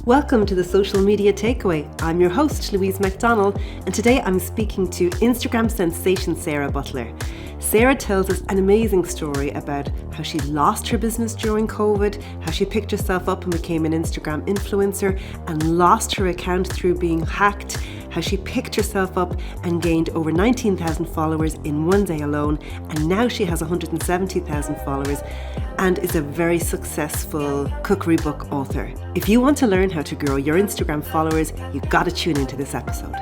Welcome to the Social Media Takeaway. I'm your host, Louise MacDonald, and today I'm speaking to Instagram sensation Sarah Butler. Sarah tells us an amazing story about how she lost her business during COVID, how she picked herself up and became an Instagram influencer and lost her account through being hacked, how she picked herself up and gained over 19,000 followers in one day alone, and now she has 170,000 followers and is a very successful cookery book author. If you want to learn how to grow your Instagram followers, you've got to tune into this episode.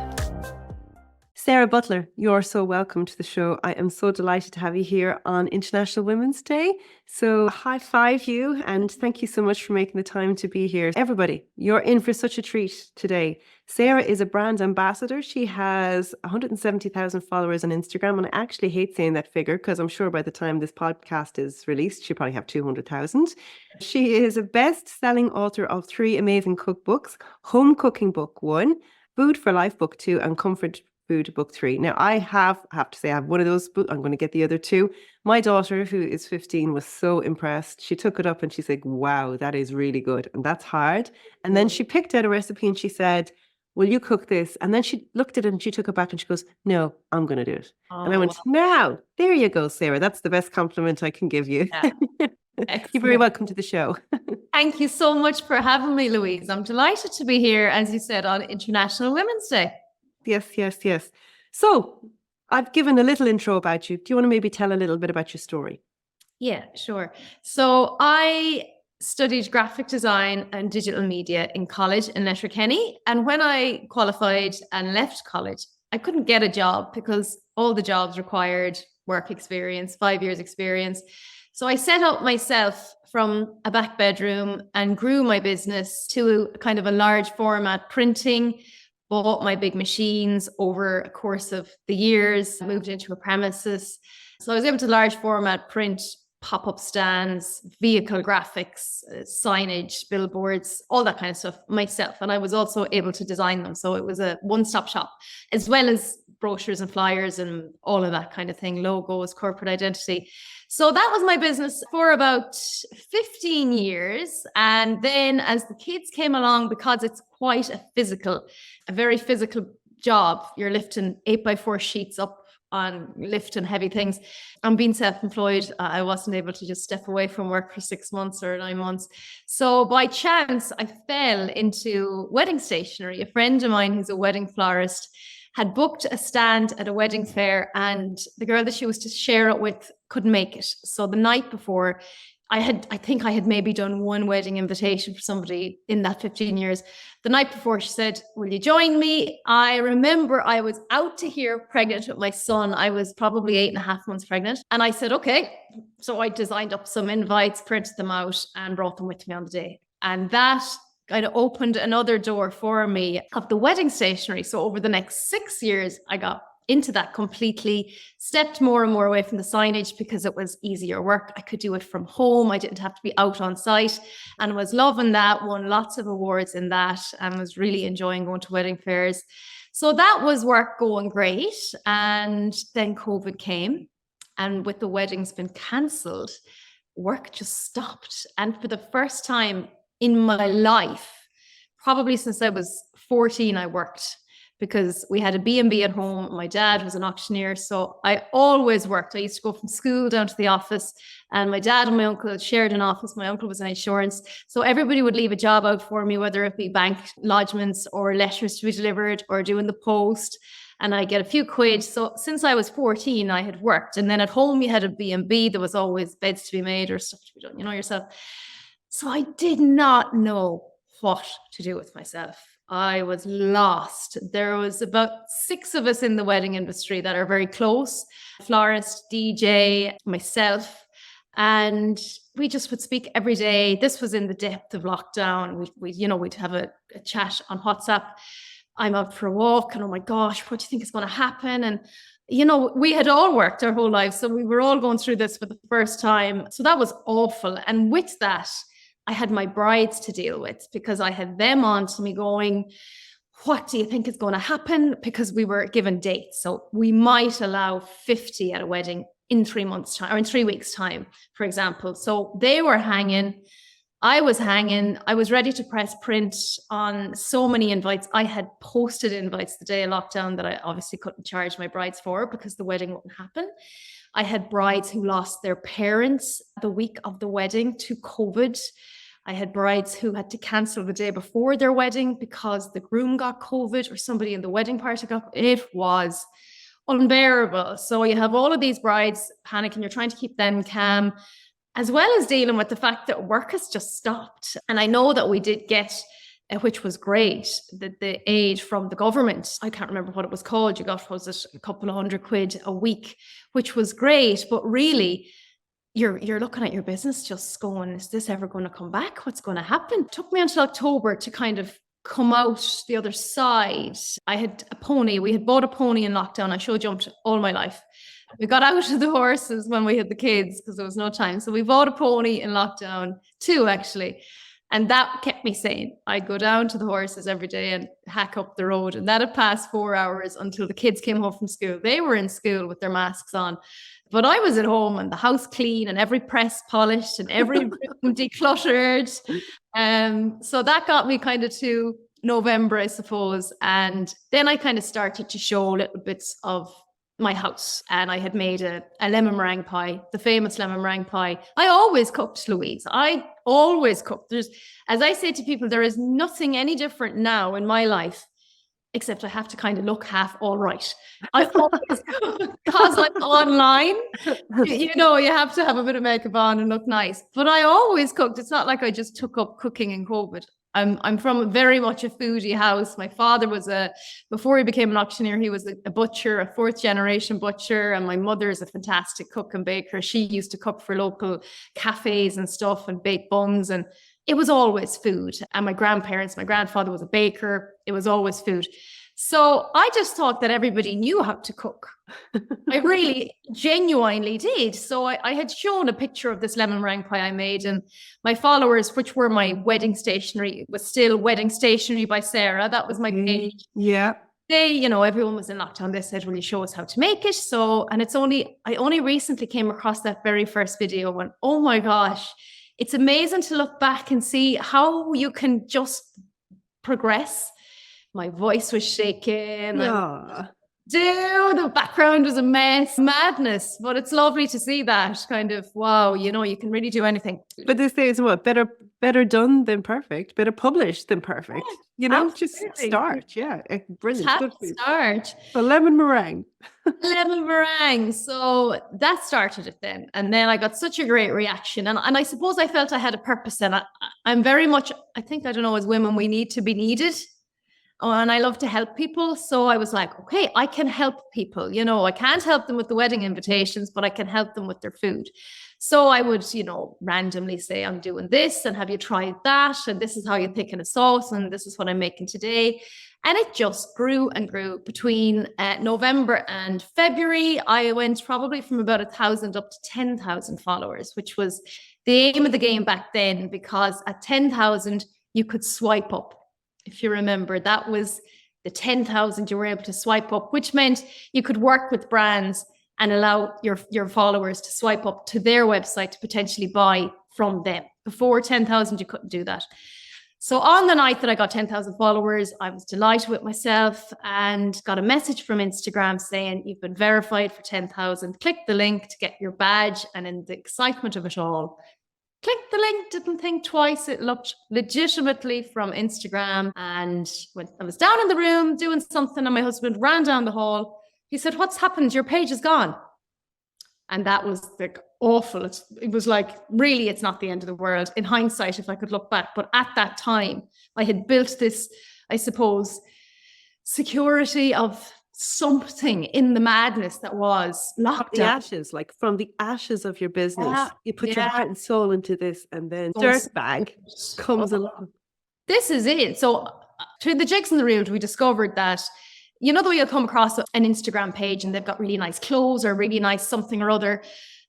Sarah Butler, you're so welcome to the show. I am so delighted to have you here on International Women's Day. So high five you and thank you so much for making the time to be here. Everybody, you're in for such a treat today. Sarah is a brand ambassador. She has 170,000 followers on Instagram. And I actually hate saying that figure because I'm sure by the time this podcast is released, she'll probably have 200,000. She is a best-selling author of 3 amazing cookbooks: Home Cooking Book 1, Food for Life Book 2, and Comfort Food Book 3. Now, I have to say I have one of those books. I'm going to get the other 2. My daughter, who is 15, was so impressed. She took it up and she's like, wow, that is really good. And that's hard. And then she picked out a recipe and she said, will you cook this? And then she looked at it and she took it back and she goes, no, I'm going to do it. And I went, now, there you go, Sarah. That's the best compliment I can give you. Yeah. You're very welcome to the show. Thank you so much for having me, Louise. I'm delighted to be here, as you said, on International Women's Day. Yes. So I've given a little intro about you. Do you want to maybe tell a little bit about your story? Yeah, sure. So I studied graphic design and digital media in college in Letterkenny. And when I qualified and left college, I couldn't get a job because all the jobs required work experience, 5 years experience. So I set up myself from a back bedroom and grew my business to kind of a large format printing. Bought my big machines over a course of the years, moved into a premises. So I was able to large format print, pop-up stands, vehicle graphics, signage, billboards, all that kind of stuff myself. And I was also able to design them. So it was a one-stop shop, as well as brochures and flyers and all of that kind of thing, logos, corporate identity. So that was my business for about 15 years. And then as the kids came along, because it's quite a very physical job, you're lifting 8x4 sheets up on lifting heavy things. I'm being self-employed. I wasn't able to just step away from work for 6 months or 9 months. So by chance, I fell into wedding stationery. A friend of mine who's a wedding florist had booked a stand at a wedding fair, and the girl that she was to share it with couldn't make it. So the night before, I think I had maybe done one wedding invitation for somebody in that 15 years. The night before, she said, will you join me? I remember I was out to here pregnant with my son. I was probably 8.5 months pregnant. And I said, okay. So I designed up some invites, printed them out and brought them with me on the day. And that kind of opened another door for me of the wedding stationery. So over the next 6 years, I got into that completely, stepped more and more away from the signage because it was easier work. I could do it from home. I didn't have to be out on site, and was loving that, won lots of awards in that, and was really enjoying going to wedding fairs. So that was work going great. And then COVID came, and with the weddings been cancelled, work just stopped. And for the first time in my life, probably since I was 14, I worked, because we had a B&B at home. My dad was an auctioneer, so I always worked. I used to go from school down to the office, and my dad and my uncle shared an office. My uncle was in insurance, so everybody would leave a job out for me, whether it be bank lodgements or letters to be delivered or doing the post, and I get a few quid. So since I was 14, I had worked. And then at home, you had a B&B. There was always beds to be made or stuff to be done, yourself. So I did not know what to do with myself. I was lost. There was about 6 of us in the wedding industry that are very close: florist, DJ, myself, and we just would speak every day. This was in the depth of lockdown. We'd have a chat on WhatsApp. I'm out for a walk, and oh my gosh, what do you think is going to happen? And we had all worked our whole lives, so we were all going through this for the first time. So that was awful. And with that, I had my brides to deal with, because I had them on to me going, what do you think is going to happen? Because we were given dates. So we might allow 50 at a wedding in 3 months' time, or in 3 weeks' time, for example. So they were hanging. I was hanging, I was ready to press print on so many invites. I had posted invites the day of lockdown that I obviously couldn't charge my brides for because the wedding wouldn't happen. I had brides who lost their parents the week of the wedding to COVID. I had brides who had to cancel the day before their wedding because the groom got COVID or somebody in the wedding party got. It was unbearable. So you have all of these brides panicking. You're trying to keep them calm, as well as dealing with the fact that work has just stopped. And I know that we did get, which was great, the aid from the government. I can't remember what it was called. You got, was it a couple of £100 a week, which was great. But really, you're looking at your business just going, is this ever going to come back? What's going to happen? It took me until October to kind of come out the other side. I had a pony. We had bought a pony in lockdown. I show jumped all my life. We got out of the horses when we had the kids because there was no time. So we bought a pony in lockdown, 2 actually. And that kept me sane. I'd go down to the horses every day and hack up the road. And that had passed 4 hours until the kids came home from school. They were in school with their masks on. But I was at home and the house clean and every press polished and every room decluttered. So that got me kind of to November, I suppose. And then I kind of started to show little bits of my house. And I had made a lemon meringue pie, the famous lemon meringue pie. I always cooked, Louise. I always cooked. As I say to people, there is nothing any different now in my life, except I have to kind of look half all right. I always, because I'm online, you have to have a bit of makeup on and look nice. But I always cooked. It's not like I just took up cooking in COVID. I'm from very much a foodie house. My father was before he became an auctioneer, he was a butcher, a 4th generation butcher. And my mother is a fantastic cook and baker. She used to cook for local cafes and stuff and bake buns. And it was always food. And my grandfather was a baker. It was always food. So I just thought that everybody knew how to cook. I really genuinely did. So I had shown a picture of this lemon meringue pie I made, and my followers, which were my wedding stationery, was still Wedding Stationery by Sarah. That was my page. Yeah. They, everyone was in lockdown. They said, will you show us how to make it? So, and I only recently came across that very first video and went, oh my gosh, it's amazing to look back and see how you can just progress. My voice was shaking. The background was a mess, madness. But it's lovely to see that kind of, wow, you can really do anything. But this is what, better done than perfect, better published than perfect. Absolutely. Just start. Yeah, brilliant. Good start. A lemon meringue. Lemon meringue. So that started it then. And then I got such a great reaction. And I suppose I felt I had a purpose. And I'm very much, I don't know, as women, we need to be needed. And I love to help people. So I was like, okay, I can help people. I can't help them with the wedding invitations, but I can help them with their food. So I would, randomly say, I'm doing this, and have you tried that? And this is how you're picking a sauce, and this is what I'm making today. And it just grew and grew. Between November and February, I went probably from about 1,000 up to 10,000 followers, which was the aim of the game back then, because at 10,000, you could swipe up. If you remember, that was the 10,000 you were able to swipe up, which meant you could work with brands and allow your followers to swipe up to their website to potentially buy from them. Before 10,000, you couldn't do that. So on the night that I got 10,000 followers, I was delighted with myself and got a message from Instagram saying, you've been verified for 10,000. Click the link to get your badge. And in the excitement of it all, clicked the link, didn't think twice. It looked legitimately from Instagram. And when I was down in the room doing something and my husband ran down the hall, he said, what's happened? Your page is gone. And that was like awful. It was like, really, it's not the end of the world. In hindsight, if I could look back. But at that time, I had built this, I suppose, security of something in the madness that was lockdown. The ashes, like from the ashes of your business, you put your heart and soul into this, and then dirtbag comes along. This is it. So through the jigs and the reels, we discovered that, the way you'll come across an Instagram page and they've got really nice clothes or really nice something or other,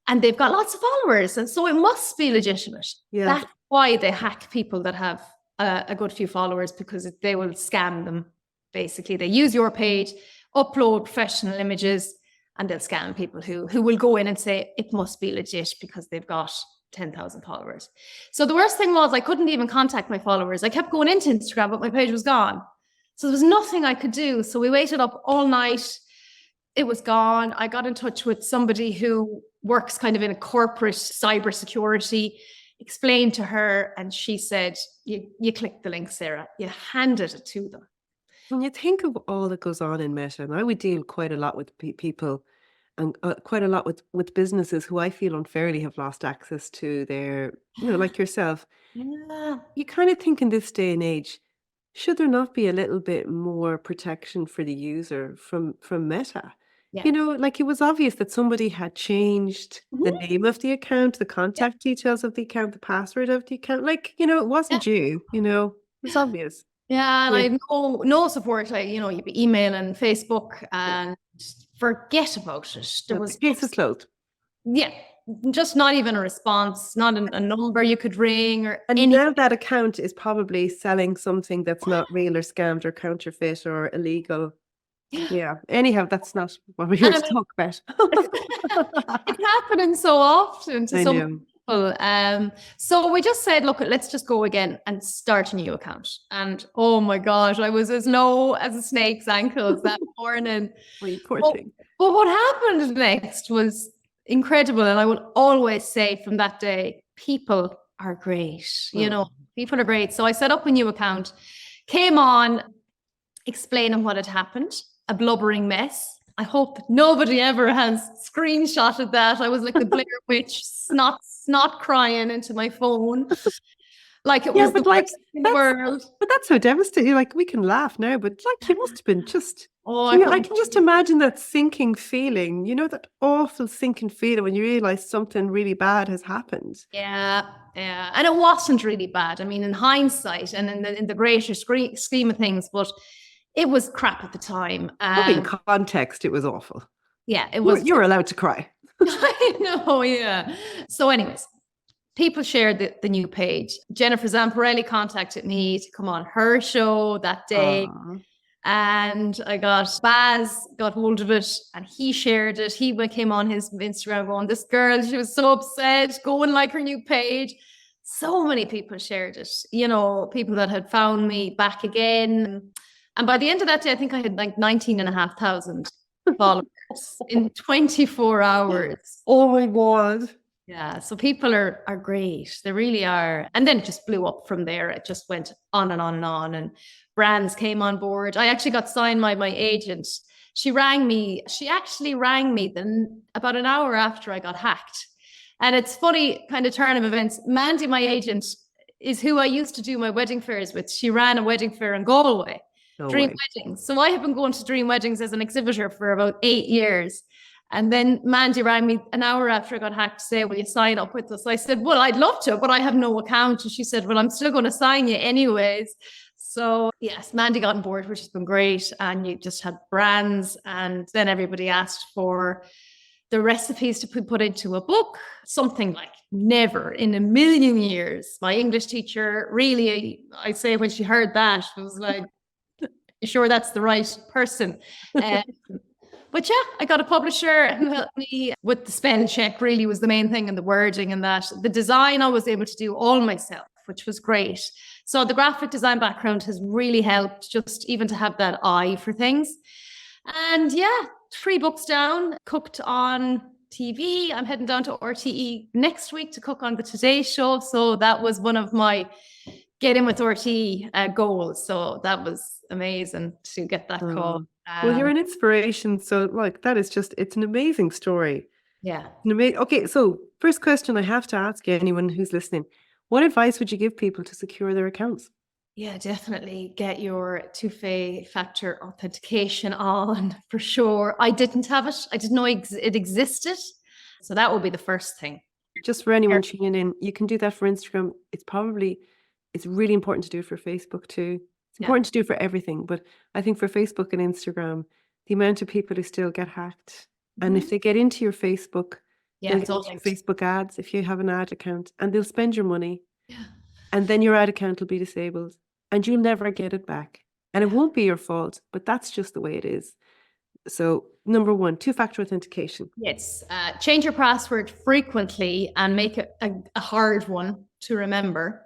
and they've got lots of followers, and so it must be legitimate. Yeah. That's why they hack people that have a good few followers, because they will scam them. Basically, they use your page, upload professional images, and they'll scam people who will go in and say it must be legit because they've got 10,000 followers. So the worst thing was I couldn't even contact my followers. I kept going into Instagram, but my page was gone. So there was nothing I could do. So we waited up all night. It was gone. I got in touch with somebody who works kind of in a corporate cybersecurity, explained to her, and she said, you click the link, Sarah. You handed it to them. When you think of all that goes on in Meta, and I would deal quite a lot with people and quite a lot with businesses who I feel unfairly have lost access to their, like yourself. Yeah. You kind of think in this day and age, should there not be a little bit more protection for the user from Meta? Yeah. Like it was obvious that somebody had changed the name of the account, the contact details of the account, the password of the account. Like, it wasn't you, it was obvious. Yeah, and I have no support. You'd be emailing Facebook and forget about it. There was the case is closed. Yeah, just not even a response, not a number you could ring or And anything. now that account is probably selling something that's not real or scammed or counterfeit or illegal. Yeah. Anyhow, that's not what we're here to talk about. It's happening so often to I some know. people. So we just said, look, let's just go again and start a new account. And oh my gosh, I was as low as a snake's ankles that morning. Oh, you poor thing. But what happened next was incredible. And I will always say from that day, people are great. People are great. So I set up a new account, came on explaining what had happened, a blubbering mess. I hope nobody ever has screenshotted that. I was like the Blair Witch, snot crying into my phone. Like it was the worst in the world. But that's so devastating. Like we can laugh now, but like you must have been just. Oh, I can just imagine that sinking feeling. That awful sinking feeling when you realize something really bad has happened. Yeah, and it wasn't really bad. I mean, in hindsight and in the greater scheme of things, but it was crap at the time. In context, it was awful. Yeah, it was. You were allowed to cry. I know, yeah. So, anyways, people shared the new page. Jennifer Zamparelli contacted me to come on her show that day. Aww. And Baz got hold of it and he shared it. He came on his Instagram going, this girl, she was so upset, going like her new page. So many people shared it, people that had found me back again. And by the end of that day, I think I had like 19,500 followers in 24 hours. Oh my God. Yeah, so people are great. They really are. And then it just blew up from there. It just went on and on and on. And brands came on board. I actually got signed by my agent. She rang me. She actually rang me then about an hour after I got hacked. And it's funny kind of turn of events. Mandy, my agent, is who I used to do my wedding fairs with. She ran a wedding fair in Galway, Dream Weddings. So I have been going to Dream Weddings as an exhibitor for about 8 years. And then Mandy rang me an hour after I got hacked to say, will you sign up with us? I said, well, I'd love to, but I have no account. And she said, well, I'm still going to sign you anyways. So yes, Mandy got on board, which has been great. And you just had brands. And then everybody asked for the recipes to put into a book, something like never in a million years. My English teacher really, I say when she heard that, was like, you sure that's the right person? But yeah, I got a publisher who helped me with the spell check, really was the main thing, and the wording and that. The design I was able to do all myself, which was great. So the graphic design background has really helped, just even to have that eye for things. And yeah, 3 books down, cooked on TV. I'm heading down to RTE next week to cook on the Today Show. So that was one of my get in with RTE goals. So that was amazing to get that call. Well, you're an inspiration. So like that is just, it's an amazing story. Yeah. Okay, so first question I have to ask anyone who's listening, what advice would you give people to secure their accounts? Yeah, definitely get your two-factor authentication on for sure. I didn't have it. I didn't know it existed. So that would be the first thing. Just for anyone tuning in, you can do that for Instagram. It's really important to do it for Facebook too. It's important to do for everything, but I think for Facebook and Instagram, the amount of people who still get hacked, and if they get into your Facebook, they'll get into your Facebook ads if you have an ad account, and they'll spend your money, and then your ad account will be disabled, and you'll never get it back. And it won't be your fault, but that's just the way it is. So number one, two-factor authentication. Yes, change your password frequently and make it a hard one to remember.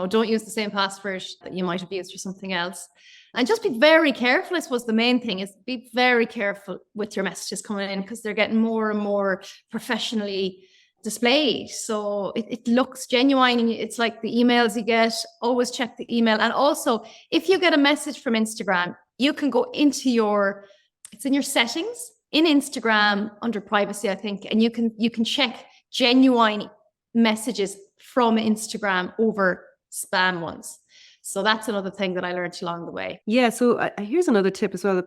Don't use the same password that you might have used for something else. And just be very careful. I suppose the main thing is be very careful with your messages coming in, because they're getting more and more professionally displayed. So it looks genuine. And it's like the emails you get, always check the email. And also, if you get a message from Instagram, you can go into it's in your settings in Instagram under privacy, I think, and you can check genuine messages from Instagram over spam ones. So that's another thing that I learned along the way. Yeah. So here's another tip as well.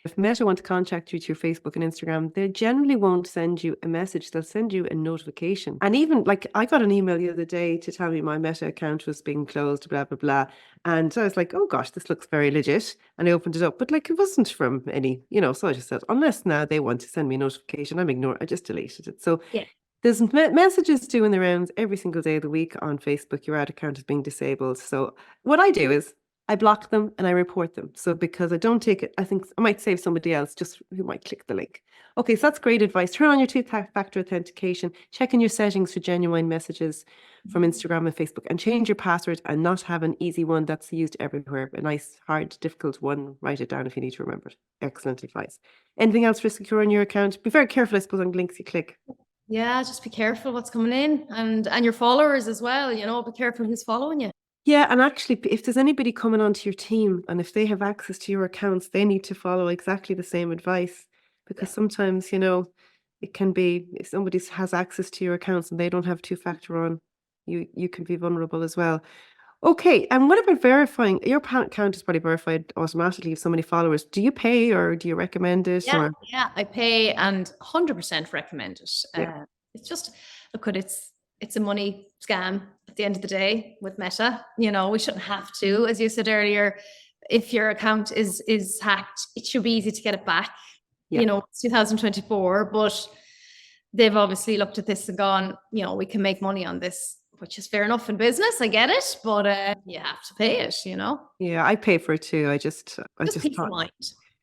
If Meta want to contact you to your Facebook and Instagram, they generally won't send you a message. They'll send you a notification. And even like I got an email the other day to tell me my Meta account was being closed, blah, blah, blah. And so I was like, oh gosh, this looks very legit. And I opened it up, but like it wasn't from any, so I just said, unless now they want to send me a notification, I just deleted it. So yeah. There's messages doing the rounds every single day of the week on Facebook. Your ad account is being disabled. So what I do is I block them and I report them. So because I don't take it, I think I might save somebody else just who might click the link. Okay, so that's great advice. Turn on your two-factor authentication, check in your settings for genuine messages from Instagram and Facebook, and change your password and not have an easy one that's used everywhere. A nice, hard, difficult one. Write it down if you need to remember it. Excellent advice. Anything else for securing your account? Be very careful, I suppose, on links you click. Yeah, just be careful what's coming in, and your followers as well. Be careful who's following you. Yeah, and actually, if there's anybody coming onto your team and if they have access to your accounts, they need to follow exactly the same advice, because sometimes, it can be if somebody has access to your accounts and they don't have two-factor on, you can be vulnerable as well. Okay, and what about verifying? Your account is probably verified automatically if so many followers. Do you pay or do you recommend it? Yeah, I pay and 100% recommend it. Yeah. It's just, look, it's a money scam at the end of the day with Meta. We shouldn't have to. As you said earlier, if your account is hacked, it should be easy to get it back. Yeah. It's 2024, but they've obviously looked at this and gone, we can make money on this, which is fair enough in business. I get it, but you have to pay it, Yeah, I pay for it too. I just peace of mind.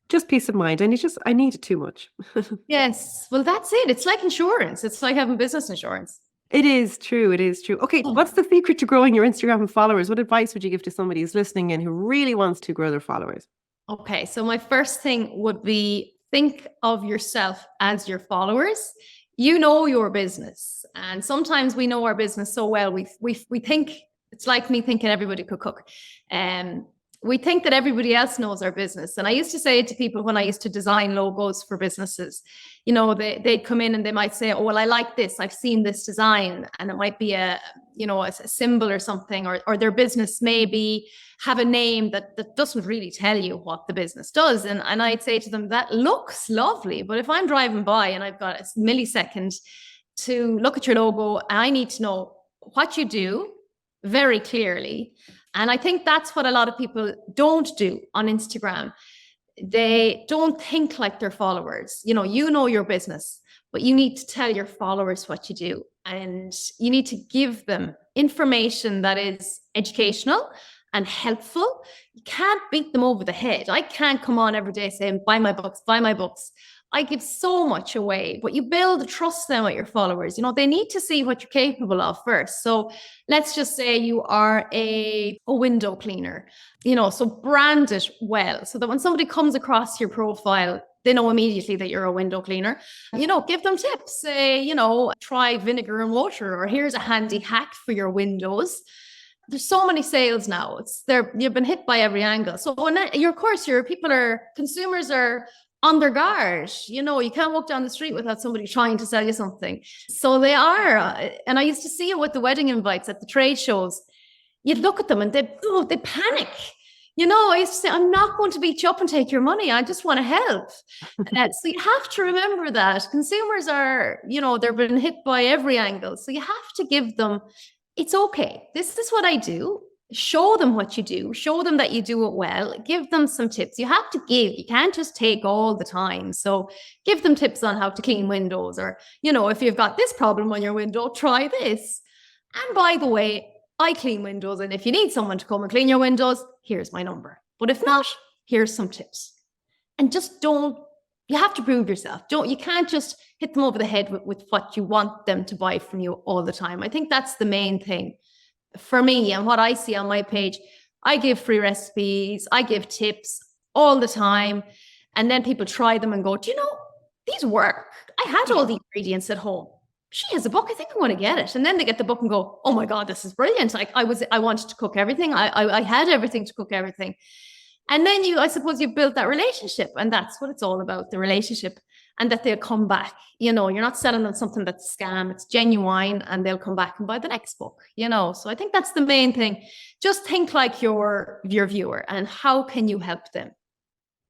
Just peace of mind. And I need it too much. Yes. Well, that's it. It's like insurance. It's like having business insurance. It is true. It is true. Okay. What's the secret to growing your Instagram and followers? What advice would you give to somebody who's listening and who really wants to grow their followers? Okay. So my first thing would be think of yourself as your followers. You know your business. And sometimes we know our business so well. We think it's like me thinking everybody could cook. We think that everybody else knows our business. And I used to say it to people when I used to design logos for businesses. They'd come in and they might say, oh, well, I like this. I've seen this design. And it might be a symbol or something, or their business maybe have a name that doesn't really tell you what the business does. And I'd say to them, that looks lovely. But if I'm driving by and I've got a millisecond to look at your logo, I need to know what you do very clearly. And I think that's what a lot of people don't do on Instagram. They don't think like their followers. You know your business, but you need to tell your followers what you do. And you need to give them information that is educational and helpful. You can't beat them over the head. I can't come on every day saying, buy my books, buy my books. I give so much away, but you build trust then with your followers. They need to see what you're capable of first. So let's just say you are a window cleaner, so brand it well so that when somebody comes across your profile, they know immediately that you're a window cleaner. Give them tips. Say, try vinegar and water, or here's a handy hack for your windows. There's so many sales now. You've been hit by every angle. So consumers are on their guard. You can't walk down the street without somebody trying to sell you something. So they are. And I used to see it with the wedding invites at the trade shows. You'd look at them and they'd panic. I used to say, I'm not going to beat you up and take your money. I just want to help. So you have to remember that consumers are, they've been hit by every angle. So you have to give them, it's okay. This is what I do. Show them what you do. Show them that you do it well. Give them some tips. You have to give. You can't just take all the time. So give them tips on how to clean windows, or, if you've got this problem on your window, try this. And by the way, I clean windows. And if you need someone to come and clean your windows, here's my number. But if not, here's some tips. And just don't you have to prove yourself. You can't just hit them over the head with what you want them to buy from you all the time. I think that's the main thing for me and what I see on my page. I give free recipes, I give tips all the time. And then people try them and go, do you know, these work. I had all the ingredients at home. She has a book. I think I want to get it. And then they get the book and go, oh my God, this is brilliant. Like I wanted to cook everything. I had everything to cook everything. And then I suppose you've built that relationship, and that's what it's all about, the relationship, and that they'll come back. You're not selling them something that's scam, it's genuine, and they'll come back and buy the next book, So I think that's the main thing. Just think like your viewer, and how can you help them?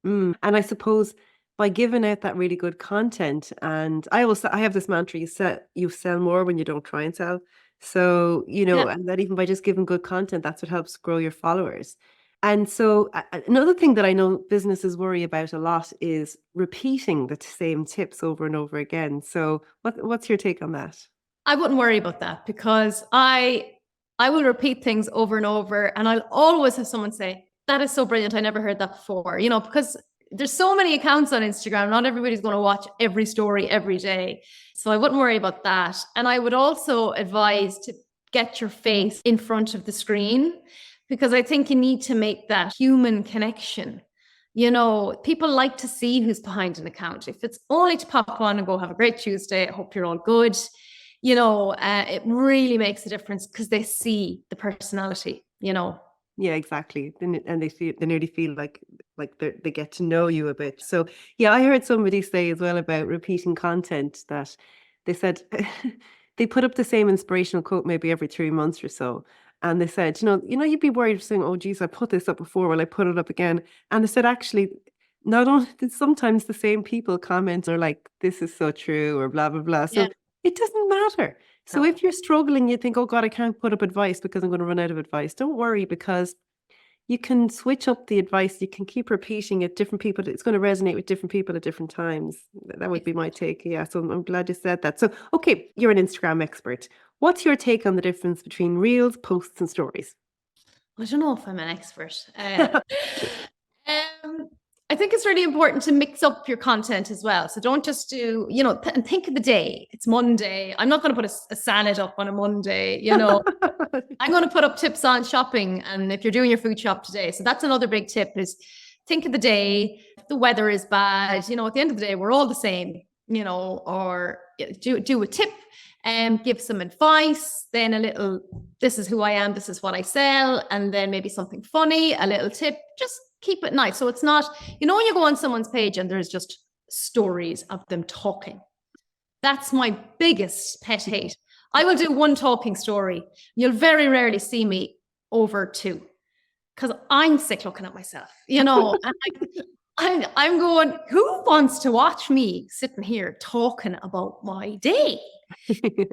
And I suppose by giving out that really good content, and I have this mantra: you sell more when you don't try and sell. So, Yeah. and that even by just giving good content, that's what helps grow your followers. And so another thing that I know businesses worry about a lot is repeating the same tips over and over again. So what's your take on that? I wouldn't worry about that, because I will repeat things over and over, and I'll always have someone say, that is so brilliant, I never heard that before, because there's so many accounts on Instagram. Not everybody's going to watch every story every day. So I wouldn't worry about that. And I would also advise to get your face in front of the screen, because I think you need to make that human connection. People like to see who's behind an account. If it's only to pop on and go, have a great Tuesday, I hope you're all good, it really makes a difference, because they see the personality. Yeah, exactly. And they nearly feel like they get to know you a bit. So yeah, I heard somebody say as well about repeating content, that they said they put up the same inspirational quote maybe every 3 months or so. And they said, you'd be worried saying, oh geez, I put this up before, will I put it up again? And they said, actually, not only sometimes the same people comment are like, this is so true, or blah blah blah. So Yeah. it doesn't matter. So No. if you're struggling, you think, oh God, I can't put up advice because I'm going to run out of advice. Don't worry, because you can switch up the advice. You can keep repeating it. Different people, it's going to resonate with different people at different times. That would be my take. Yeah. So I'm glad you said that. So, okay, you're an Instagram expert. What's your take on the difference between reels, posts, and stories? I don't know if I'm an expert. I think it's really important to mix up your content as well. So don't just do, and think of the day. It's Monday. I'm not going to put a salad up on a Monday. I'm going to put up tips on shopping, and if you're doing your food shop today. So that's another big tip, is think of the day. If the weather is bad, at the end of the day, we're all the same, or do a tip and give some advice, then a little, this is who I am, this is what I sell, and then maybe something funny, a little tip. Just keep it nice. So it's not, when you go on someone's page and there's just stories of them talking. That's my biggest pet hate. I will do one talking story. You'll very rarely see me over two, because I'm sick looking at myself, and I'm going, who wants to watch me sitting here talking about my day?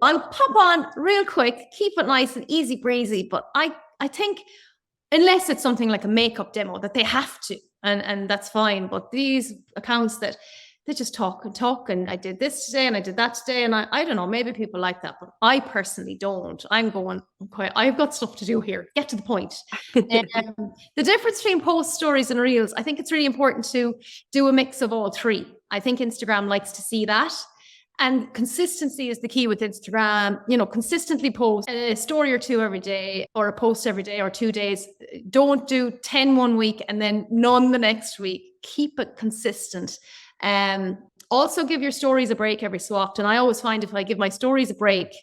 I'll pop on real quick, keep it nice and easy breezy. But I think, unless it's something like a makeup demo that they have to, and that's fine. But these accounts that they just talk and talk, and I did this today and I did that today, and I don't know, maybe people like that, but I personally don't. I'm going, okay, I've got stuff to do here. Get to the point. The difference between post, stories, and reels, I think it's really important to do a mix of all three. I think Instagram likes to see that. And consistency is the key with Instagram. Consistently post a story or two every day, or a post every day or 2 days. Don't do 10 one week and then none the next week. Keep it consistent. Also give your stories a break every so often. I always find if I give my stories a break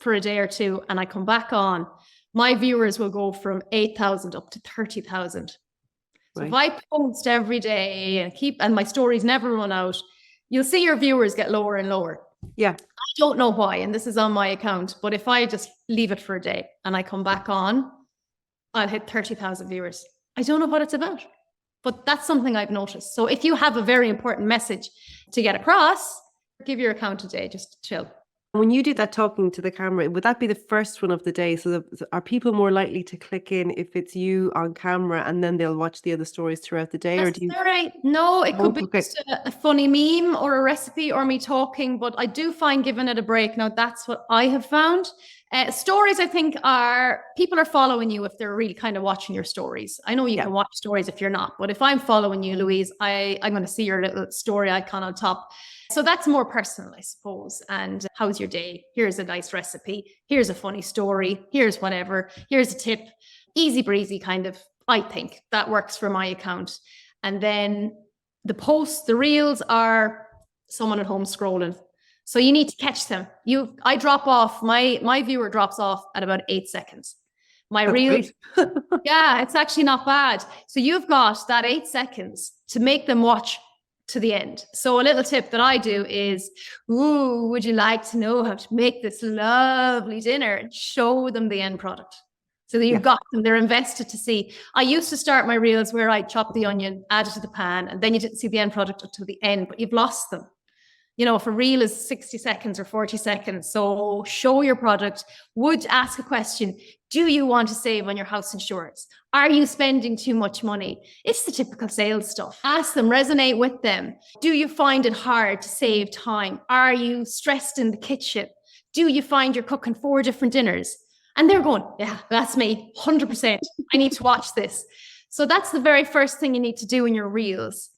for a day or two and I come back on, my viewers will go from 8,000 up to 30,000. So if I post every day and my stories never run out, you'll see your viewers get lower and lower. Yeah. I don't know why, and this is on my account, but if I just leave it for a day and I come back on, I'll hit 30,000 viewers. I don't know what it's about, but that's something I've noticed. So if you have a very important message to get across, give your account a day, just chill. When you do that talking to the camera, would that be the first one of the day? So are people more likely to click in if it's you on camera, and then they'll watch the other stories throughout the day? Or do you? Right. No, it could be just a funny meme or a recipe or me talking, but I do find giving it a break. Now, that's what I have found. Stories, I think, people are following you if they're really kind of watching your stories. I know you can watch stories if you're not, but if I'm following you, Louise, I'm going to see your little story icon on top. So that's more personal, I suppose. And how's your day? Here's a nice recipe. Here's a funny story. Here's whatever. Here's a tip. Easy breezy kind of, I think that works for my account. And then the posts, the reels are someone at home scrolling. So you need to catch them. I drop off, my viewer drops off at about 8 seconds. My reel, yeah, it's actually not bad. So you've got that 8 seconds to make them watch to the end. So a little tip that I do is, would you like to know how to make this lovely dinner? And show them the end product. So that you've got them, they're invested to see. I used to start my reels where I chop the onion, add it to the pan, and then you didn't see the end product until the end, but you've lost them. You know, if a reel is 60 seconds or 40 seconds, so show your product. Would ask a question. Do you want to save on your house insurance? Are you spending too much money? It's the typical sales stuff. Ask them, resonate with them. Do you find it hard to save time? Are you stressed in the kitchen? Do you find you're cooking 4 different dinners? And they're going, yeah, that's me, 100%. I need to watch this. So that's the very first thing you need to do in your reels.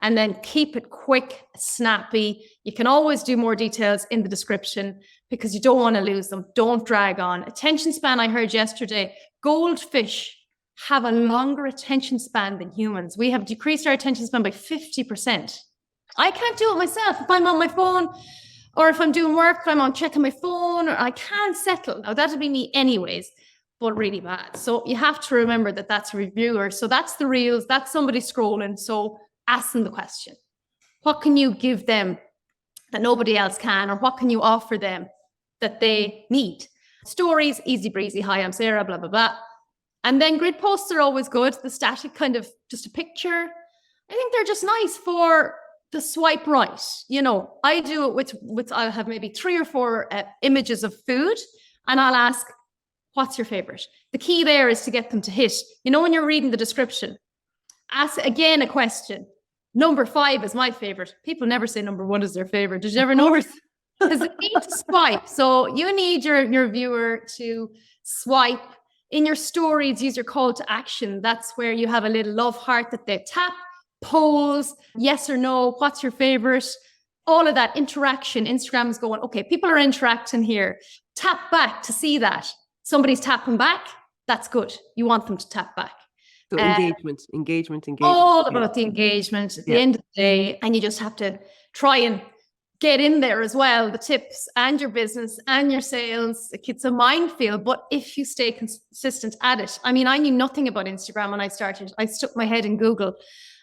And then keep it quick, snappy. You can always do more details in the description because you don't want to lose them. Don't drag on. Attention span, I heard yesterday, goldfish have a longer attention span than humans. We have decreased our attention span by 50%. I can't do it myself. If I'm on my phone or if I'm doing work, I'm on checking my phone, or I can't settle. Now, that'll be me anyways, but really bad. So you have to remember that that's a reviewer. So that's the reels, that's somebody scrolling. So ask them the question. What can you give them that nobody else can? Or what can you offer them that they need? Stories, easy breezy. Hi, I'm Sarah, blah, blah, blah. And then grid posts are always good. The static kind of just a picture. I think they're just nice for the swipe right. You know, I do it with I'll have maybe 3 or 4 images of food and I'll ask, what's your favorite? The key there is to get them to hit. You know, when you're reading the description, ask again a question. Number 5 is my favorite. People never say number 1 is their favorite. Did you ever notice? Because they need to swipe. So you need your viewer to swipe. In your stories, use your call to action. That's where you have a little love heart that they tap, polls, yes or no, what's your favorite? All of that interaction. Instagram is going, okay, people are interacting here. Tap back to see that. Somebody's tapping back. That's good. You want them to tap back. So engagement. All about the engagement at the end of the day. And you just have to try and get in there as well, the tips and your business and your sales. It's a minefield, but if you stay consistent at it. I mean, I knew nothing about Instagram when I started. I stuck my head in Google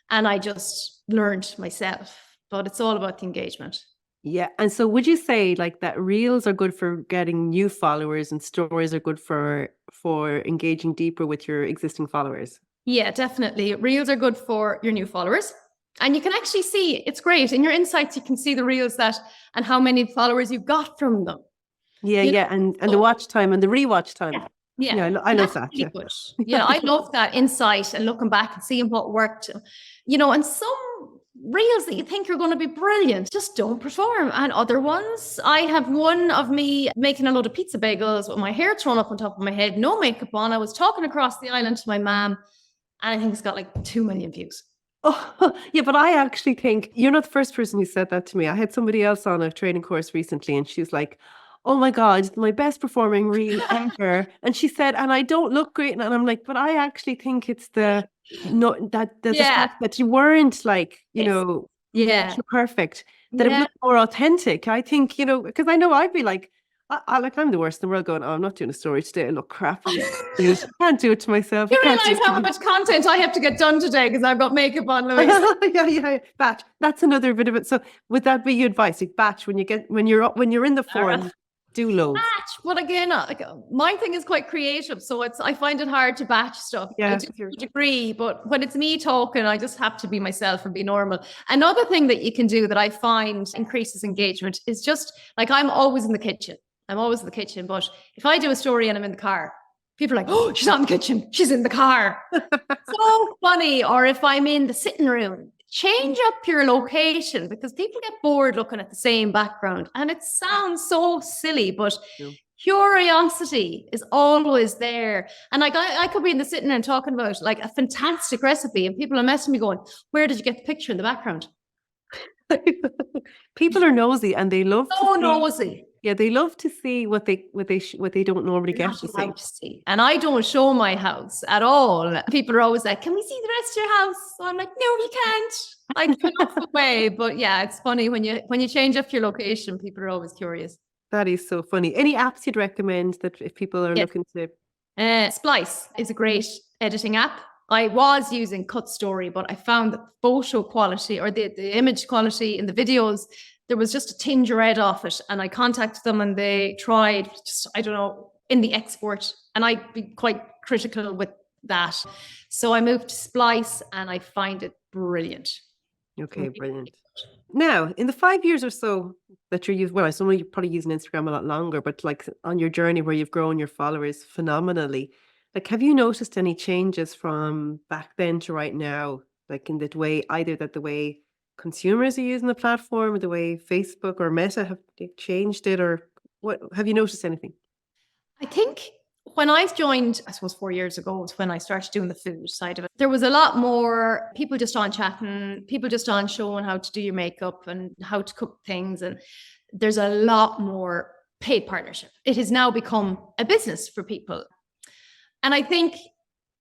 and I just learned myself, but it's all about the engagement. Yeah. And so would you say like that reels are good for getting new followers and stories are good for engaging deeper with your existing followers? Yeah, definitely. Reels are good for your new followers. And you can actually see, it's great. In your insights, you can see the reels and how many followers you got from them. Yeah. And the watch time and the rewatch time. Yeah, I love that. Really good. Yeah, I love that insight and looking back and seeing what worked. You know, and some reels that you think are going to be brilliant just don't perform. And other ones, I have one of me making a load of pizza bagels with my hair thrown up on top of my head, no makeup on. I was talking across the island to my mom, and I think it's got like 2 million views. Oh, yeah, but I actually think you're not the first person who said that to me. I had somebody else on a training course recently and she was like, oh my God, my best performing reel ever. And she said, and I don't look great. And I'm like, but I actually think it's the fact that you weren't like, perfect, that it looked more authentic. I think, because I know I'd be like, I'm the worst in the world going, oh, I'm not doing a story today. I look crap. I can't do it to myself. You realise how much content I have to get done today because I've got makeup on, Louise. Yeah. Batch. That's another bit of it. So would that be your advice? Like batch when you're in the forum, do loads. Batch. But again, my thing is quite creative. So I find it hard to batch stuff. Yeah. I do to a degree, but when it's me talking, I just have to be myself and be normal. Another thing that you can do that I find increases engagement is just like I'm always in the kitchen. But if I do a story and I'm in the car, people are like, oh, she's not in the kitchen. She's in the car. So funny. Or if I'm in the sitting room, change up your location because people get bored looking at the same background. And it sounds so silly, but curiosity is always there. And like I could be in the sitting and talking about like a fantastic recipe, and people are messaging me going, "Where did you get the picture in the background?" People are nosy, and they love So to see. nosy. Yeah, they love to see what they don't normally get to see. To see. And I don't show my house at all. People are always like, "Can we see the rest of your house?" So I'm like, "No, you can't." I cut off the way. But yeah, it's funny when you change up your location, people are always curious. That is so funny. Any apps you'd recommend that if people are looking to? Splice is a great editing app. I was using Cut Story, but I found the photo quality or the image quality in the videos, there was just a tinge of red off it. And I contacted them and they tried just, I don't know, in the export. And I'd be quite critical with that. So I moved to Splice and I find it brilliant. Okay, brilliant. Now, in the 5 years or so that you're using, well, I assume you're probably using Instagram a lot longer, but like on your journey where you've grown your followers phenomenally, like, have you noticed any changes from back then to right now? Like in the way, either that the way consumers are using the platform or the way Facebook or Meta have changed it, or what, have you noticed anything? I think when I joined, I suppose 4 years ago was when I started doing the food side of it. There was a lot more people just on chatting, people just on showing how to do your makeup and how to cook things. And there's a lot more paid partnership. It has now become a business for people. And I think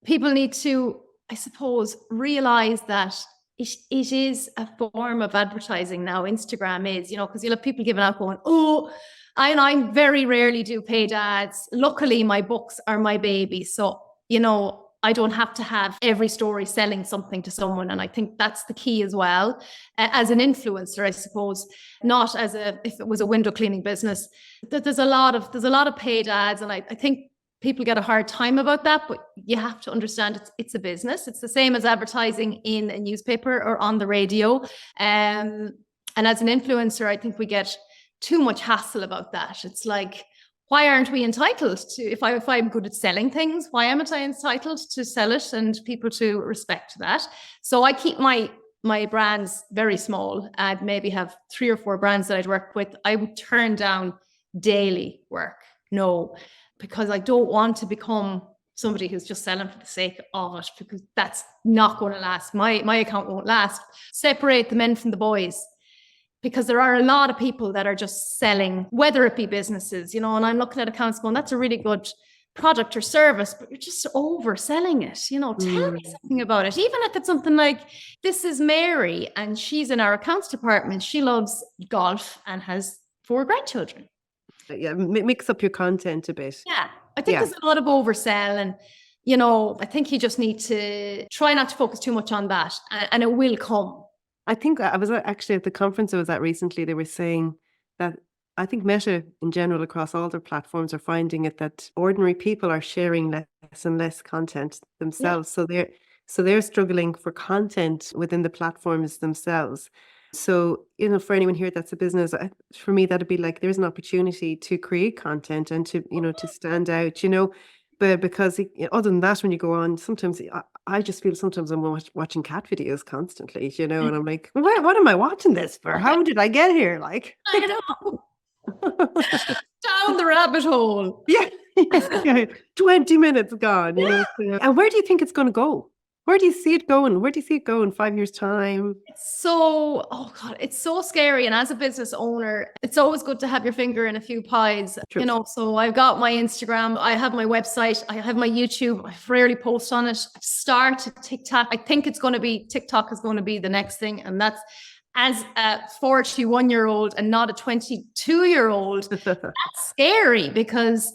people need to, I suppose, realize that it is a form of advertising now. Instagram is, because you'll have people giving out going, "Oh, I very rarely do paid ads. Luckily, my books are my baby. So, I don't have to have every story selling something to someone." And I think that's the key as well. As an influencer, I suppose, not as if it was a window cleaning business, that there's a lot of paid ads. And I think people get a hard time about that, but you have to understand it's a business. It's the same as advertising in a newspaper or on the radio. And as an influencer, I think we get too much hassle about that. It's like, why aren't we entitled to, if I'm good at selling things, why am I entitled to sell it and people to respect that? So I keep my brands very small. I'd maybe have 3 or 4 brands that I'd work with. I would turn down daily work. No, because I don't want to become somebody who's just selling for the sake of it, because that's not going to last. My account won't last. Separate the men from the boys, because there are a lot of people that are just selling, whether it be businesses, and I'm looking at accounts going, that's a really good product or service, but you're just overselling it. Tell me something about it. Even if it's something like, this is Mary and she's in our accounts department. She loves golf and has 4 grandchildren. Yeah, mix up your content a bit. Yeah, I think there's a lot of oversell, and I think you just need to try not to focus too much on that, and it will come. I think I was actually at the conference I was at recently. They were saying that I think Meta in general across all their platforms are finding it that ordinary people are sharing less and less content themselves. Yeah. So they're struggling for content within the platforms themselves. So, for anyone here that's a business, for me, that'd be like, there's an opportunity to create content and to, to stand out, but because other than that, when you go on, sometimes I just feel sometimes I'm watching cat videos constantly, and I'm like, what am I watching this for? How did I get here? Like, I know. Down the rabbit hole. Yeah. 20 minutes gone, And where do you think it's going to go? Where do you see it going? Where do you see it go in 5 years' time? It's so scary. And as a business owner, it's always good to have your finger in a few pies. True. So I've got my Instagram, I have my website, I have my YouTube. I rarely post on it. I've started TikTok. I think TikTok is going to be the next thing. And that's, as a 41-year-old and not a 22-year-old, that's scary, because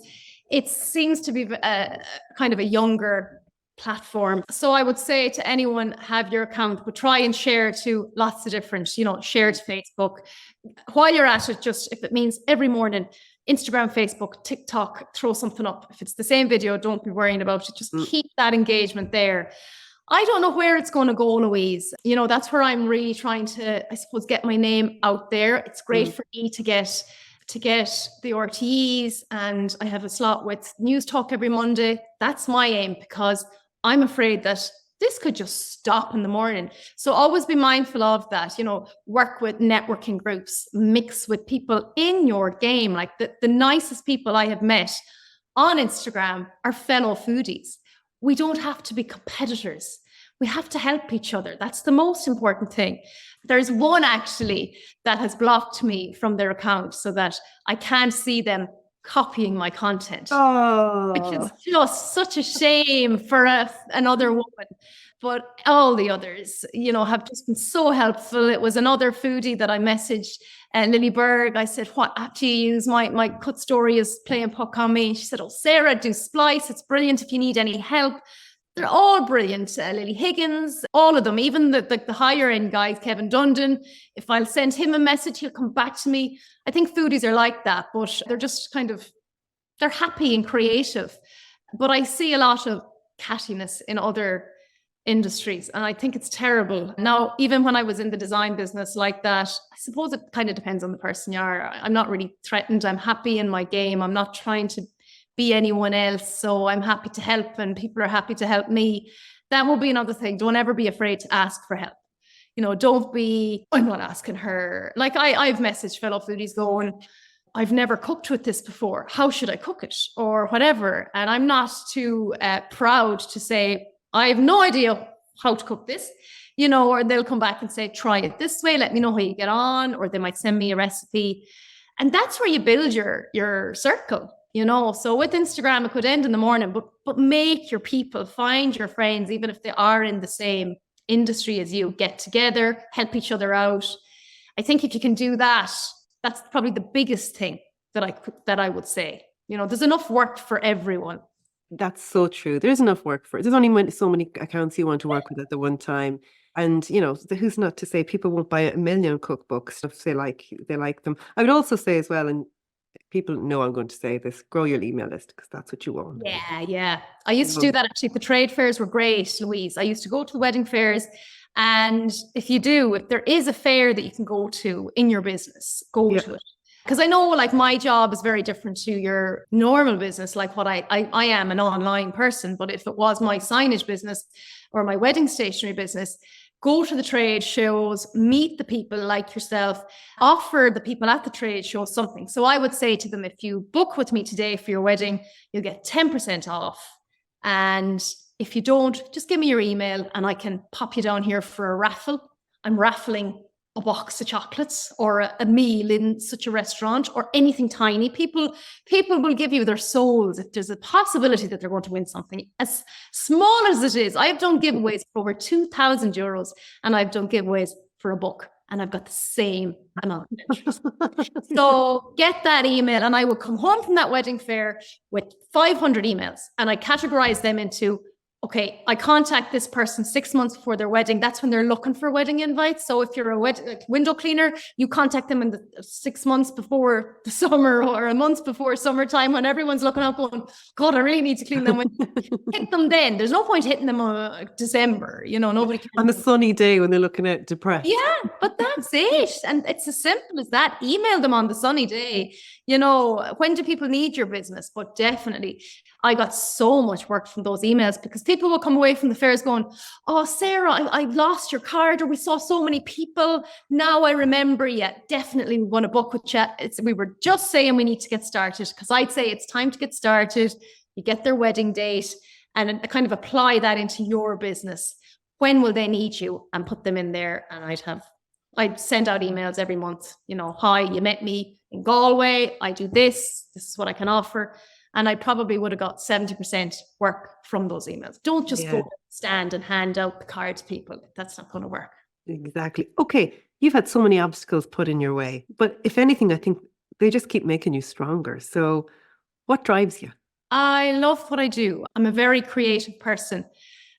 it seems to be a kind of a younger platform. So I would say to anyone, have your account, but try and share to lots of different, share to Facebook. While you're at it, just if it means every morning, Instagram, Facebook, TikTok, throw something up. If it's the same video, don't be worrying about it. Just keep that engagement there. I don't know where it's going to go, Louise. That's where I'm really trying to, I suppose, get my name out there. It's great for me to get the RTEs, and I have a slot with News Talk every Monday. That's my aim, because I'm afraid that this could just stop in the morning. So always be mindful of that, work with networking groups, mix with people in your game. Like the nicest people I have met on Instagram are fellow foodies. We don't have to be competitors. We have to help each other. That's the most important thing. There's one actually that has blocked me from their account so that I can't see them copying my content. Oh, which is just such a shame for another woman. But all the others, have just been so helpful. It was another foodie that I messaged, Lily Berg. I said, what app do you use? My cut story is playing puck on me. She said, oh, Sarah, do Splice. It's brilliant if you need any help. They're all brilliant. Lily Higgins, all of them, even the higher end guys, Kevin Dundon. If I'll send him a message, he'll come back to me. I think foodies are like that, but they're just they're happy and creative. But I see a lot of cattiness in other industries, and I think it's terrible. Now, even when I was in the design business like that, I suppose it kind of depends on the person you are. I'm not really threatened. I'm happy in my game. I'm not trying to be anyone else. So I'm happy to help, and people are happy to help me. That will be another thing. Don't ever be afraid to ask for help. Don't be, I'm not asking her. Like I've messaged fellow foodies going, I've never cooked with this before. How should I cook it? Or whatever. And I'm not too proud to say, I have no idea how to cook this, or they'll come back and say, try it this way. Let me know how you get on. Or they might send me a recipe. And that's where you build your circle, So with Instagram, it could end in the morning, but make your people, find your friends, even if they are in the same industry as you, get together, help each other out. I think if you can do that, that's probably the biggest thing that I would say. There's enough work for everyone. That's so true. There's enough work for it. There's only so many accounts you want to work with at the one time. And, who's not to say people won't buy a million cookbooks if they like them. I would also say as well, and people know I'm going to say this, grow your email list, because that's what you want. Yeah. I used to do that actually. The trade fairs were great, Louise. I used to go to the wedding fairs. And if there is a fair that you can go to in your business, go to it. Because I know like my job is very different to your normal business, like what I am an online person. But if it was my signage business or my wedding stationery business, go to the trade shows, meet the people like yourself, offer the people at the trade show something. So I would say to them, if you book with me today for your wedding, you'll get 10% off. And if you don't, just give me your email and I can pop you down here for a raffle. I'm raffling a box of chocolates or a meal in such a restaurant or anything tiny. People will give you their souls if there's a possibility that they're going to win something as small as it is. I've done giveaways for over €2,000 and I've done giveaways for a book and I've got the same amount of interest. So get that email and I will come home from that wedding fair with 500 emails and I categorize them into, okay, I contact this person 6 months before their wedding. That's when they're looking for wedding invites. So if you're a window cleaner, you contact them in the 6 months before the summer or a month before summertime when everyone's looking out going, God, I really need to clean them. Hit them then. There's no point hitting them on December. Nobody can. On a sunny day when they're looking at depressed. Yeah, but that's it. And it's as simple as that. Email them on the sunny day. When do people need your business? But definitely, I got so much work from those emails because people will come away from the fairs going, oh, Sarah, I lost your card or we saw so many people. Now I remember you. Definitely we want to book with you. We were just saying we need to get started because I'd say it's time to get started. You get their wedding date and kind of apply that into your business. When will they need you? And put them in there. And I'd send out emails every month, hi, you met me in Galway. I do this. This is what I can offer. And I probably would have got 70% work from those emails. Don't just go stand and hand out the card to people. That's not going to work. Exactly. Okay. You've had so many obstacles put in your way, but if anything, I think they just keep making you stronger. So what drives you? I love what I do. I'm a very creative person.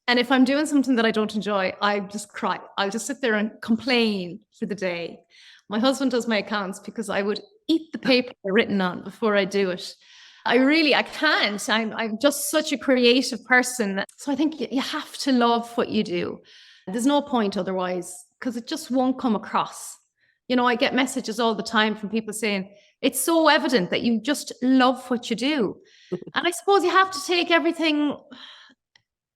And if I'm doing something that I don't enjoy, I just cry. I'll just sit there and complain for the day. My husband does my accounts because I would eat the paper they're written on before I do it. I can't. I'm just such a creative person. So I think you have to love what you do. There's no point otherwise because it just won't come across. I get messages all the time from people saying, it's so evident that you just love what you do. And I suppose you have to take everything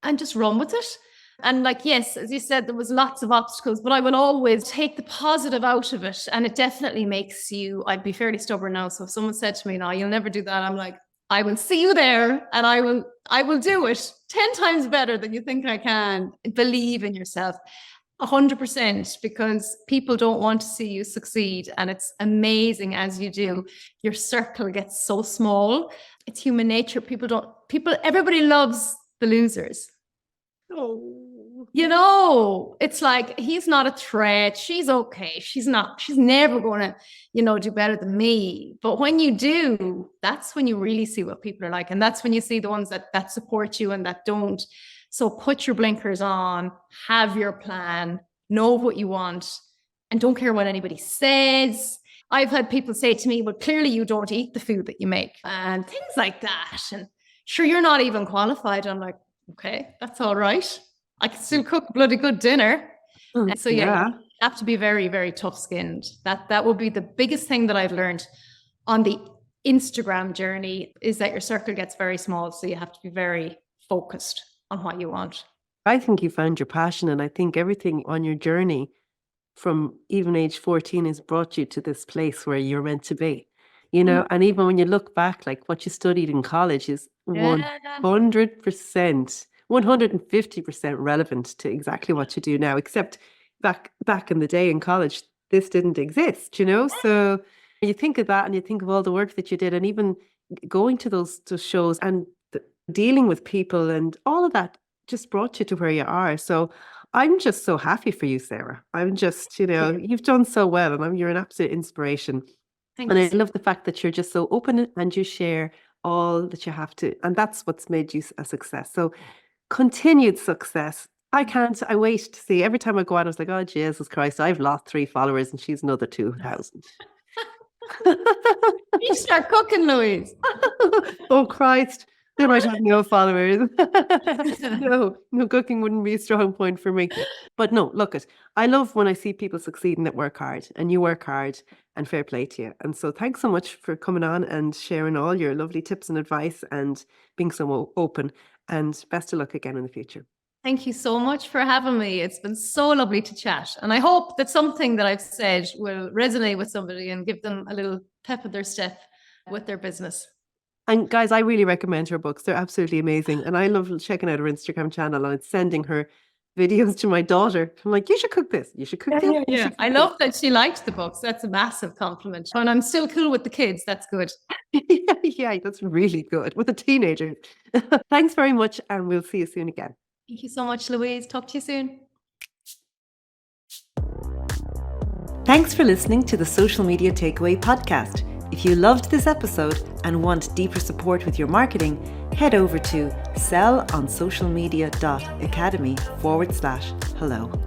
and just run with it. And like, yes, as you said, there was lots of obstacles, but I will always take the positive out of it. And it definitely makes you, I'd be fairly stubborn now. So if someone said to me, no, you'll never do that, I'm like, I will see you there and I will do it 10 times better than you think I can. Believe in yourself. 100%, because people don't want to see you succeed. And it's amazing as you do. Your circle gets so small. It's human nature. Everybody loves the losers. Oh. You know, it's like, he's not a threat. She's okay. She's never going to, do better than me. But when you do, that's when you really see what people are like. And that's when you see the ones that support you and that don't. So put your blinkers on, have your plan, know what you want, and don't care what anybody says. I've had people say to me, well, clearly you don't eat the food that you make and things like that. And sure, you're not even qualified. I'm like, okay, that's all right. I can still cook a bloody good dinner. And so yeah, you have to be very, very tough skinned. That would be the biggest thing that I've learned on the Instagram journey, is that your circle gets very small. So you have to be very focused on what you want. I think you found your passion, and I think everything on your journey from even age 14 has brought you to this place where you're meant to be, and even when you look back, like what you studied in college is 100%, 150% relevant to exactly what you do now, except back in the day in college, this didn't exist, so you think of that and you think of all the work that you did, and even going to those shows and dealing with people and all of that just brought you to where you are. So I'm just so happy for you, Sarah. I'm just, you've done so well, and you're an absolute inspiration. Thanks. And I love the fact that you're just so open and you share all that you have to. And that's what's made you a success. So continued success. I wait to see. Every time I go out, I was like, oh, Jesus Christ, I've lost 3 followers and she's another 2,000. You start cooking, Louise. Oh, Christ. Then I'd have no followers. No, cooking wouldn't be a strong point for me. But no, look I love when I see people succeeding that work hard, and you work hard, and fair play to you. And so thanks so much for coming on and sharing all your lovely tips and advice and being so open, and best of luck again in the future. Thank you so much for having me. It's been so lovely to chat. And I hope that something that I've said will resonate with somebody and give them a little pep of their step with their business. And guys, I really recommend her books. They're absolutely amazing. And I love checking out her Instagram channel, and it's sending her videos to my daughter. I'm like, you should cook this. You should cook that. Yeah. I love that she liked the books. That's a massive compliment. And I'm still cool with the kids. That's good. Yeah, that's really good with a teenager. Thanks very much. And we'll see you soon again. Thank you so much, Louise. Talk to you soon. Thanks for listening to the Social Media Takeaway podcast. If you loved this episode and want deeper support with your marketing, head over to sellonsocialmedia.academy/hello.